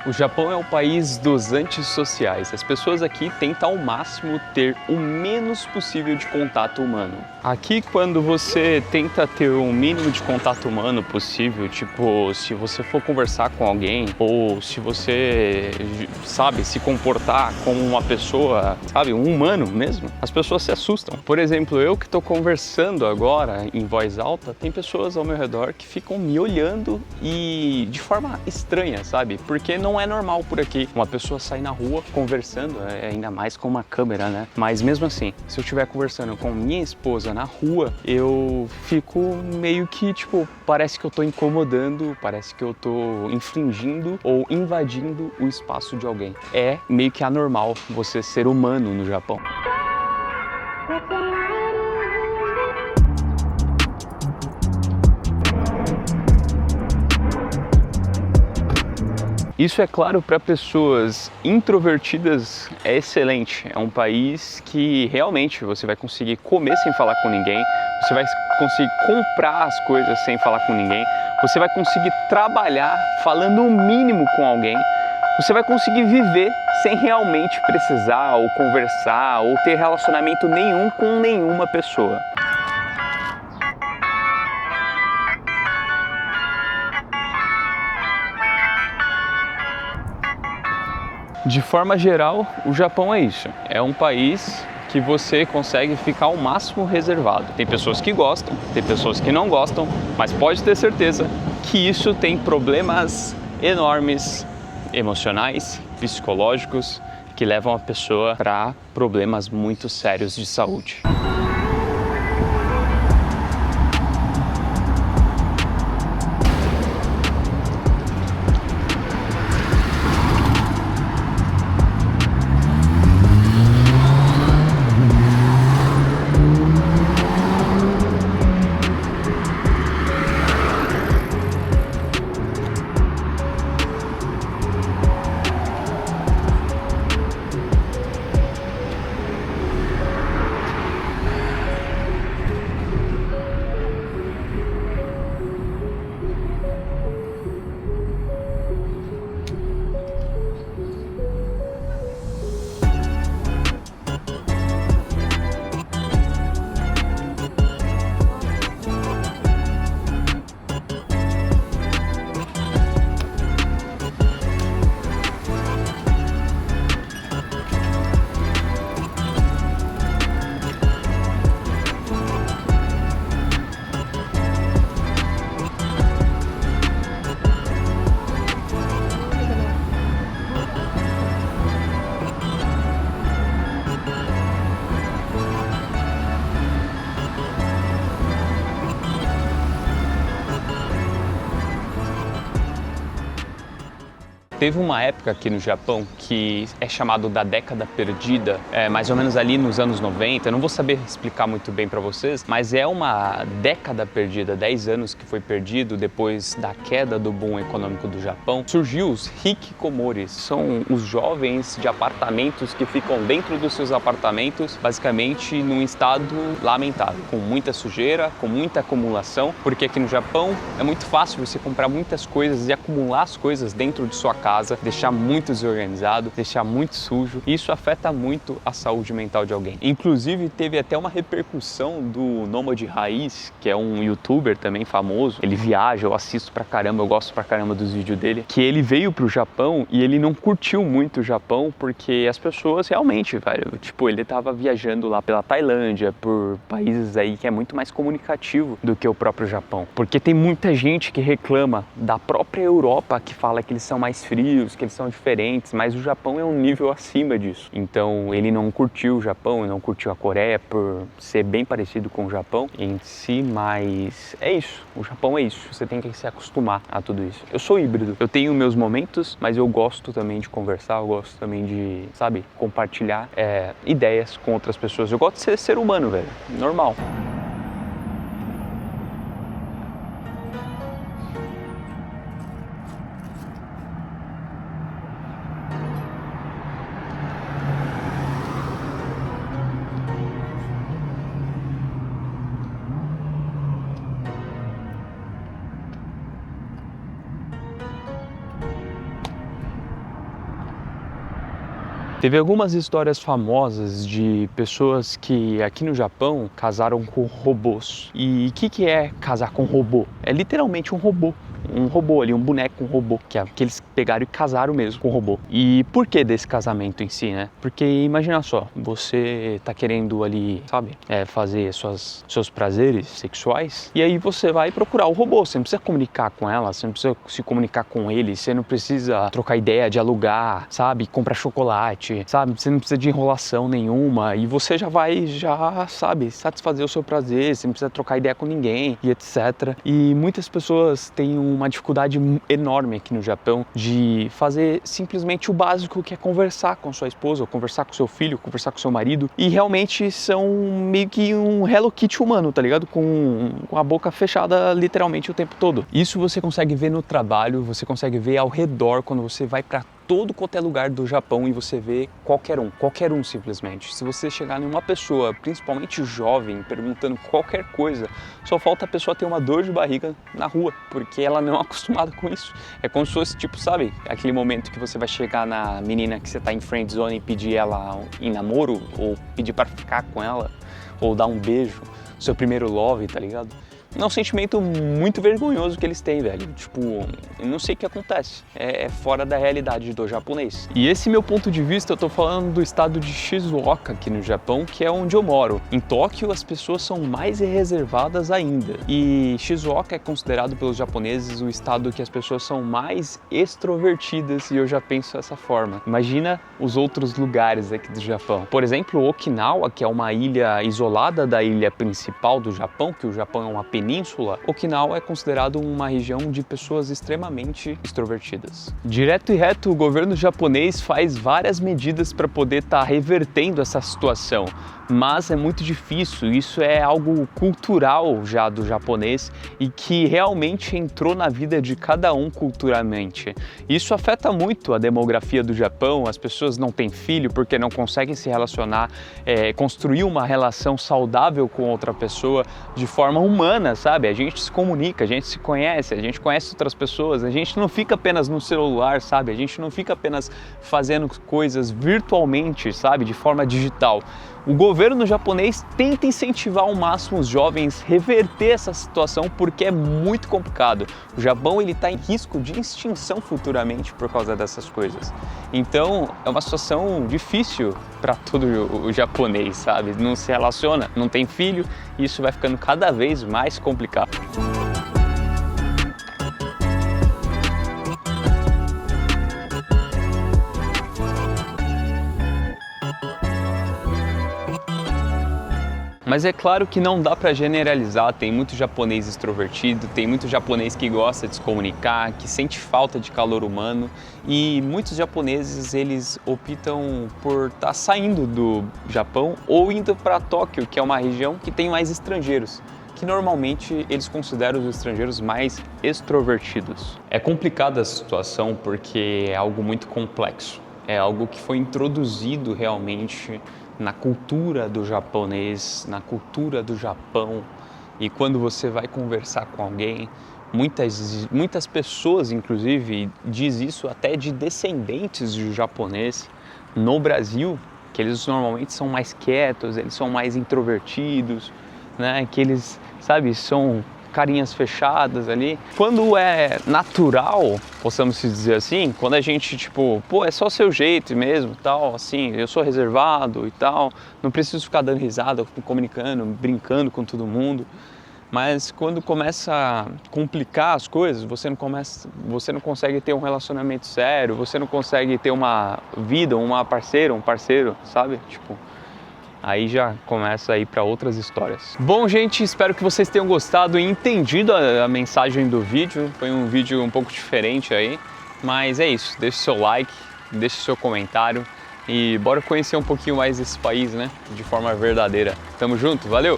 O Japão é o país dos antissociais. As pessoas aqui tentam ao máximo ter o menos possível de contato humano. Aqui, quando você tenta ter o mínimo de contato humano possível, tipo, se você for conversar com alguém ou se você, sabe, se comportar como uma pessoa, sabe, um humano mesmo, as pessoas se assustam. Por exemplo, eu que estou conversando agora em voz alta, tem pessoas ao meu redor que ficam me olhando e de forma estranha, sabe? Porque não é normal por aqui uma pessoa sair na rua conversando, ainda mais com uma câmera, né? Mas mesmo assim, se eu estiver conversando com minha esposa na rua, eu fico meio que, tipo, parece que eu tô incomodando, parece que eu tô infringindo ou invadindo o espaço de alguém. É meio que anormal você ser humano no Japão. Isso, é claro, para pessoas introvertidas é excelente. É um país que realmente você vai conseguir comer sem falar com ninguém, você vai conseguir comprar as coisas sem falar com ninguém, você vai conseguir trabalhar falando o mínimo com alguém, você vai conseguir viver sem realmente precisar ou conversar ou ter relacionamento nenhum com nenhuma pessoa. De forma geral, o Japão é isso. É um país que você consegue ficar ao máximo reservado. Tem pessoas que gostam, tem pessoas que não gostam, mas pode ter certeza que isso tem problemas enormes, emocionais, psicológicos, que levam a pessoa para problemas muito sérios de saúde. Teve uma época aqui no Japão que é chamado da década perdida, mais ou menos ali nos anos 90, eu não vou saber explicar muito bem para vocês, mas é uma década perdida, 10 anos que foi perdido depois da queda do boom econômico do Japão. Surgiu os hikikomoris, são os jovens de apartamentos que ficam dentro dos seus apartamentos, basicamente num estado lamentável, com muita sujeira, com muita acumulação, porque aqui no Japão é muito fácil você comprar muitas coisas e acumular as coisas dentro de sua casa, deixar muito desorganizado, deixar muito sujo. Isso afeta muito a saúde mental de alguém. Inclusive, teve até uma repercussão do Nômade Raiz, que é um youtuber também famoso. Ele viaja, eu assisto pra caramba, eu gosto pra caramba dos vídeos dele. Que ele veio pro Japão e ele não curtiu muito o Japão porque as pessoas realmente, velho, tipo, ele tava viajando lá pela Tailândia, por países aí que é muito mais comunicativo do que o próprio Japão. Porque tem muita gente que reclama da própria Europa, que fala que eles são mais frios, que eles são diferentes, mas o Japão é um nível acima disso. Então ele não curtiu o Japão, não curtiu a Coreia por ser bem parecido com o Japão em si, mas é isso, o Japão é isso, você tem que se acostumar a tudo isso. Eu sou híbrido, eu tenho meus momentos, mas eu gosto também de conversar, eu gosto também de, sabe, compartilhar ideias com outras pessoas. Eu gosto de ser humano, velho, normal. Teve algumas histórias famosas de pessoas que aqui no Japão casaram com robôs. E o que é casar com robô? É literalmente um robô. Um robô ali, um boneco, um robô, que eles pegaram e casaram mesmo com o robô. E por que desse casamento em si, né? Porque imagina só, você tá querendo ali, sabe, fazer seus prazeres sexuais, e aí você vai procurar o robô, você não precisa comunicar com ela, você não precisa se comunicar com ele, você não precisa trocar ideia de alugar, sabe, comprar chocolate, sabe, você não precisa de enrolação nenhuma, e você já vai, sabe, satisfazer o seu prazer, você não precisa trocar ideia com ninguém, e etc. E muitas pessoas têm uma dificuldade enorme aqui no Japão de fazer simplesmente o básico, que é conversar com sua esposa, ou conversar com seu filho, conversar com seu marido, e realmente são meio que um Hello Kitty humano, tá ligado? Com a boca fechada literalmente o tempo todo. Isso você consegue ver no trabalho, você consegue ver ao redor quando você vai pra todo quanto é lugar do Japão e você vê qualquer um simplesmente. Se você chegar em uma pessoa, principalmente jovem, perguntando qualquer coisa, só falta a pessoa ter uma dor de barriga na rua, porque ela não é acostumada com isso. É como se fosse, tipo, sabe, aquele momento que você vai chegar na menina que você tá em friend zone e pedir ela em namoro, ou pedir para ficar com ela, ou dar um beijo, seu primeiro love, tá ligado? É um sentimento muito vergonhoso que eles têm, velho. Tipo, eu não sei o que acontece. É fora da realidade do japonês. E esse meu ponto de vista, eu tô falando do estado de Shizuoka aqui no Japão, que é onde eu moro. Em Tóquio, as pessoas são mais reservadas ainda. E Shizuoka é considerado pelos japoneses o estado que as pessoas são mais extrovertidas, e eu já penso dessa forma. Imagina os outros lugares aqui do Japão. Por exemplo, Okinawa, que é uma ilha isolada da ilha principal do Japão, que o Japão é uma península. Okinawa é considerado uma região de pessoas extremamente extrovertidas. Direto e reto, o governo japonês faz várias medidas para poder estar revertendo essa situação, mas é muito difícil. Isso é algo cultural já do japonês e que realmente entrou na vida de cada um culturalmente. Isso afeta muito a demografia do Japão. As pessoas não têm filho porque não conseguem se relacionar, construir uma relação saudável com outra pessoa de forma humana, sabe? A gente se comunica, a gente se conhece, a gente conhece outras pessoas, a gente não fica apenas no celular, sabe? A gente não fica apenas fazendo coisas virtualmente, sabe? De forma digital. O governo japonês tenta incentivar ao máximo os jovens a reverter essa situação, porque é muito complicado. O Japão está em risco de extinção futuramente por causa dessas coisas. Então é uma situação difícil para todo o japonês, sabe? Não se relaciona, não tem filho, e isso vai ficando cada vez mais complicado. Mas é claro que não dá para generalizar, tem muito japonês extrovertido, tem muito japonês que gosta de se comunicar, que sente falta de calor humano, e muitos japoneses eles optam por estar saindo do Japão ou indo para Tóquio, que é uma região que tem mais estrangeiros, que normalmente eles consideram os estrangeiros mais extrovertidos. É complicada a situação porque é algo muito complexo, é algo que foi introduzido realmente na cultura do japonês, na cultura do Japão. E quando você vai conversar com alguém, muitas pessoas, inclusive, diz isso até de descendentes de japonês no Brasil, que eles normalmente são mais quietos, eles são mais introvertidos, né? Que eles, sabe, são carinhas fechadas ali. Quando é natural, possamos dizer assim, quando a gente, tipo, pô, é só o seu jeito mesmo, tal, assim, eu sou reservado e tal, não preciso ficar dando risada, comunicando, brincando com todo mundo. Mas quando começa a complicar as coisas, você não consegue ter um relacionamento sério, você não consegue ter uma vida, uma parceira, um parceiro, sabe? Tipo, aí já começa a ir para outras histórias. Bom, gente, espero que vocês tenham gostado e entendido a mensagem do vídeo. Foi um vídeo um pouco diferente aí, mas é isso. Deixe seu like, deixe seu comentário e bora conhecer um pouquinho mais esse país, né? De forma verdadeira. Tamo junto, valeu!